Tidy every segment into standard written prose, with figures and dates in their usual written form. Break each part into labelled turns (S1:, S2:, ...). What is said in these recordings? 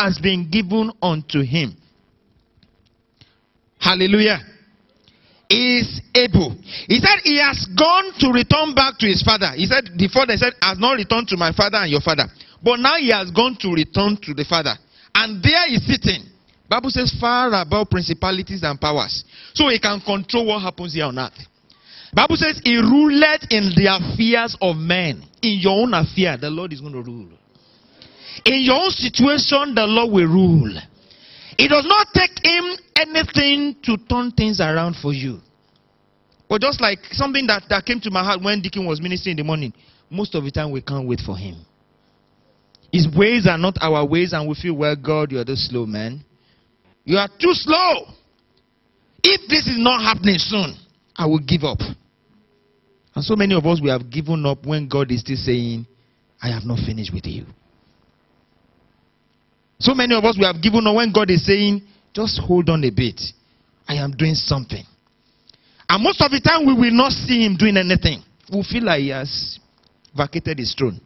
S1: has been given unto him. Hallelujah. Is able. He said he has gone to return back to his father. He said, the father said, has not returned to my father and your father. But now he has gone to return to the father. And there he is sitting. Bible says far above principalities and powers. So he can control what happens here on earth. Bible says he ruleth in the affairs of men. In your own affair, the Lord is going to rule. In your own situation, the Lord will rule. It does not take him anything to turn things around for you. But just like something that came to my heart when Deacon was ministering in the morning, most of the time we can't wait for him. His ways are not our ways, and we feel, well, God, you are too slow, man. You are too slow. If this is not happening soon, I will give up. And so many of us, we have given up when God is still saying, I have not finished with you. So many of us, we have given up when God is saying, just hold on a bit. I am doing something. And most of the time, we will not see him doing anything. We feel like he has vacated his throne.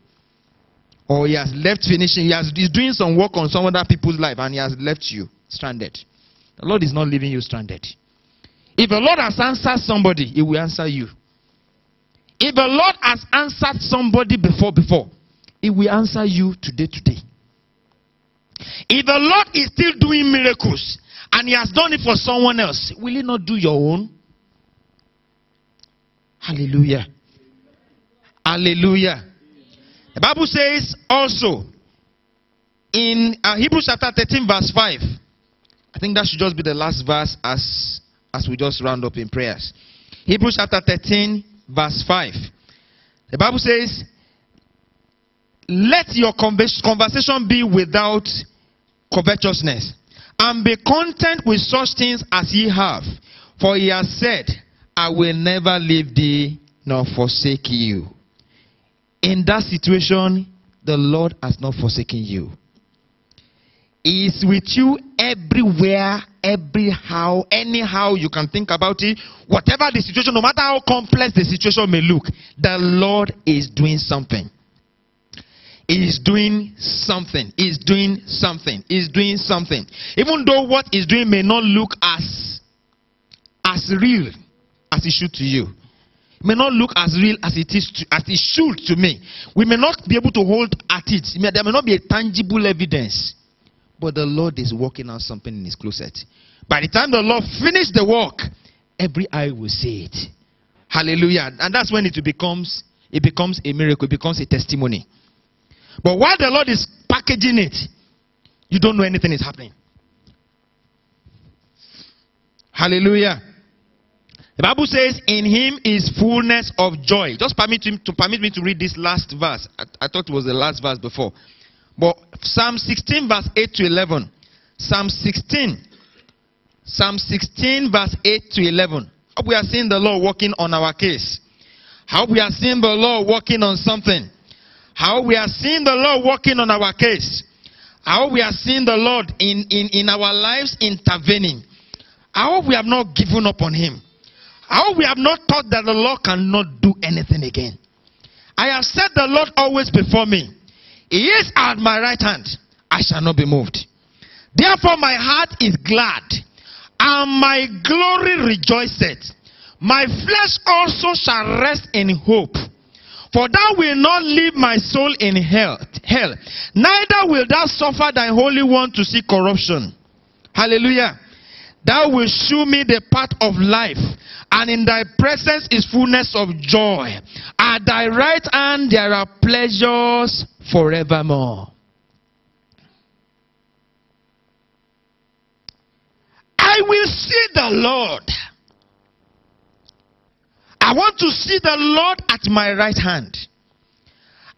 S1: Or he has left finishing. He's doing some work on some other people's life, and he has left you stranded. The Lord is not leaving you stranded. If the Lord has answered somebody, he will answer you. If the Lord has answered somebody before, he will answer you today. If the Lord is still doing miracles and he has done it for someone else, will he not do your own? Hallelujah. Hallelujah. The Bible says also in Hebrews chapter 13 verse 5. I think that should just be the last verse as we just round up in prayers. Hebrews chapter 13 verse 5. The Bible says, let your conversation be without covetousness, and be content with such things as ye have. For he has said, I will never leave thee nor forsake you. In that situation, the Lord has not forsaken you. He is with you everywhere, anyhow you can think about it. Whatever the situation, no matter how complex the situation may look, the Lord is doing something. He is doing something. He is doing something. He is doing something. Even though what he is doing may not look as real as it should to you. It may not look as real as it should to me. We may not be able to hold at it. There may not be a tangible evidence. But the Lord is working out something in his closet. By the time the Lord finishes the work, every eye will see it. Hallelujah. And that's when it becomes a miracle. It becomes a testimony. But while the Lord is packaging it, you don't know anything is happening. Hallelujah. The Bible says, in him is fullness of joy. Just permit me to read this last verse. I thought it was the last verse before. But Psalm 16 verse 8 to 11. Psalm 16 verse 8 to 11. How we are seeing the Lord working on our case. How we are seeing the Lord working on something. How we are seeing the Lord working on our case. How we are seeing the Lord in our lives intervening. How we have not given up on him. How we have not thought that the Lord cannot do anything again. I have set the Lord always before me. He is at my right hand. I shall not be moved. Therefore my heart is glad, and my glory rejoiceth. My flesh also shall rest in hope. For thou wilt not leave my soul in hell. Neither wilt thou suffer thy Holy One to see corruption. Hallelujah. Thou wilt shew me the path of life, and in thy presence is fullness of joy. At thy right hand there are pleasures forevermore. I will see the Lord. I want to see the Lord at my right hand.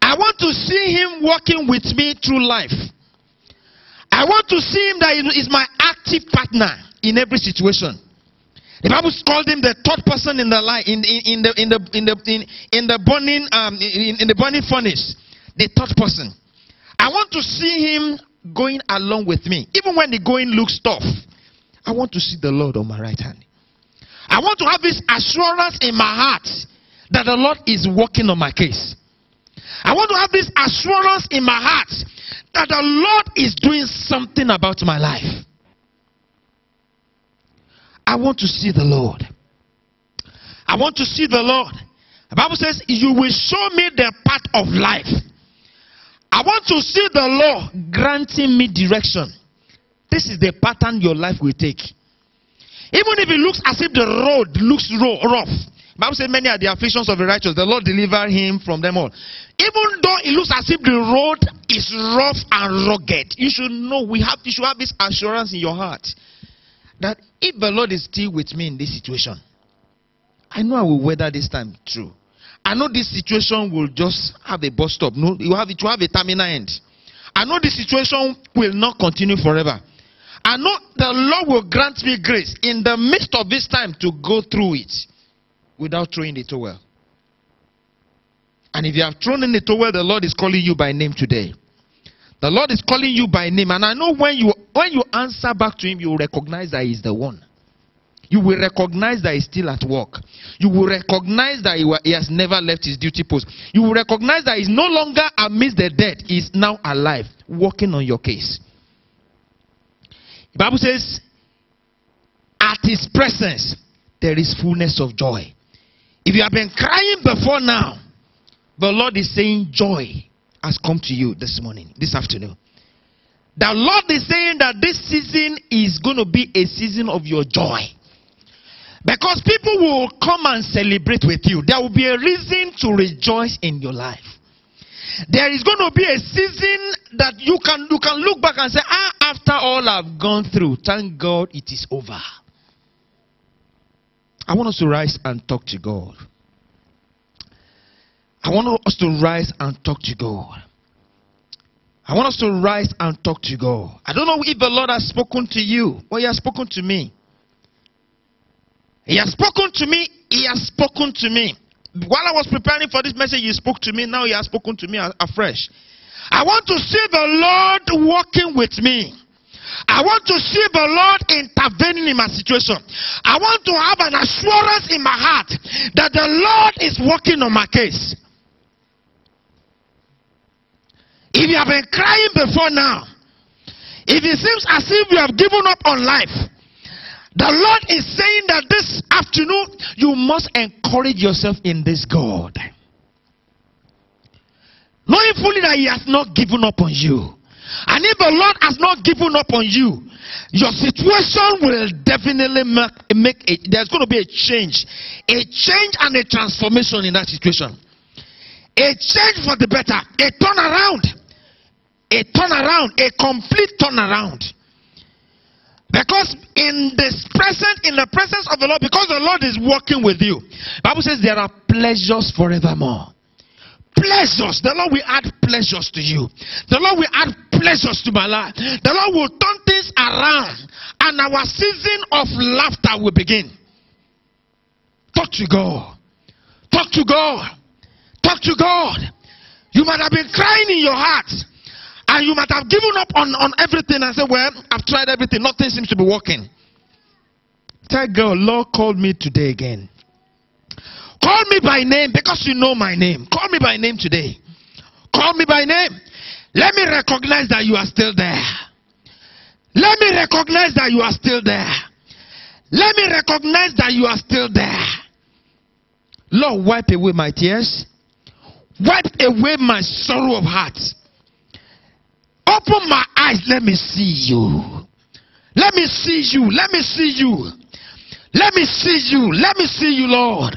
S1: I want to see him working with me through life. I want to see him that he is my active partner in every situation. The Bible called him the third person in the line, in the burning furnace. The third person. I want to see him going along with me, even when the going looks tough. I want to see the Lord on my right hand. I want to have this assurance in my heart that the Lord is working on my case. I want to have this assurance in my heart that the Lord is doing something about my life. I want to see the Lord. I want to see the Lord. The Bible says, you will show me the path of life. I want to see the Lord granting me direction. This is the pattern your life will take. Even if it looks as if the road looks rough. The Bible says, many are the afflictions of the righteous. The Lord delivered him from them all. Even though it looks as if the road is rough and rugged, you should know, you should have this assurance in your heart that if the Lord is still with me in this situation, I know I will weather this time through. I know this situation will just have a bus stop. No, it will have a terminal end. I know this situation will not continue forever. I know the Lord will grant me grace in the midst of this time to go through it without throwing the towel. And if you have thrown in the towel, the Lord is calling you by name today. The Lord is calling you by name. And I know when you answer back to him, you will recognize that he is the one. You will recognize that he's still at work. You will recognize that he has never left his duty post. You will recognize that he's no longer amidst the dead. He's now alive, working on your case. The Bible says, at his presence, there is fullness of joy. If you have been crying before now, the Lord is saying joy has come to you this morning, this afternoon. The Lord is saying that this season is going to be a season of your joy. Because people will come and celebrate with you. There will be a reason to rejoice in your life. There is going to be a season that you can look back and say, after all I've gone through, thank God it is over. I want us to rise and talk to God. I want us to rise and talk to God. I want us to rise and talk to God. I don't know if the Lord has spoken to you or he has spoken to me. He has spoken to me. He has spoken to me. While I was preparing for this message, he spoke to me. Now he has spoken to me afresh. I want to see the Lord working with me. I want to see the Lord intervening in my situation. I want to have an assurance in my heart that the Lord is working on my case. If you have been crying before now, if it seems as if you have given up on life, the Lord is saying that this afternoon, you must encourage yourself in this God. Knowing fully that he has not given up on you. And if the Lord has not given up on you, your situation will definitely there's going to be a change. A change and a transformation in that situation. A change for the better. A turnaround. A turnaround. A complete turnaround. Because in the presence of the Lord, because the Lord is working with you, the Bible says there are pleasures forevermore. Pleasures. The Lord will add pleasures to you. The Lord will add pleasures to my life. The Lord will turn things around, and our season of laughter will begin. Talk to God. Talk to God. Talk to God. You might have been crying in your heart. And you might have given up on everything and said, well, I've tried everything. Nothing seems to be working. Tell God, Lord, call me today again. Call me by name because you know my name. Call me by name today. Call me by name. Let me recognize that you are still there. Let me recognize that you are still there. Let me recognize that you are still there. Lord, wipe away my tears. Wipe away my sorrow of heart. Open my eyes, let me see you. Let me see you. Let me see you. Let me see you. Let me see you, Lord.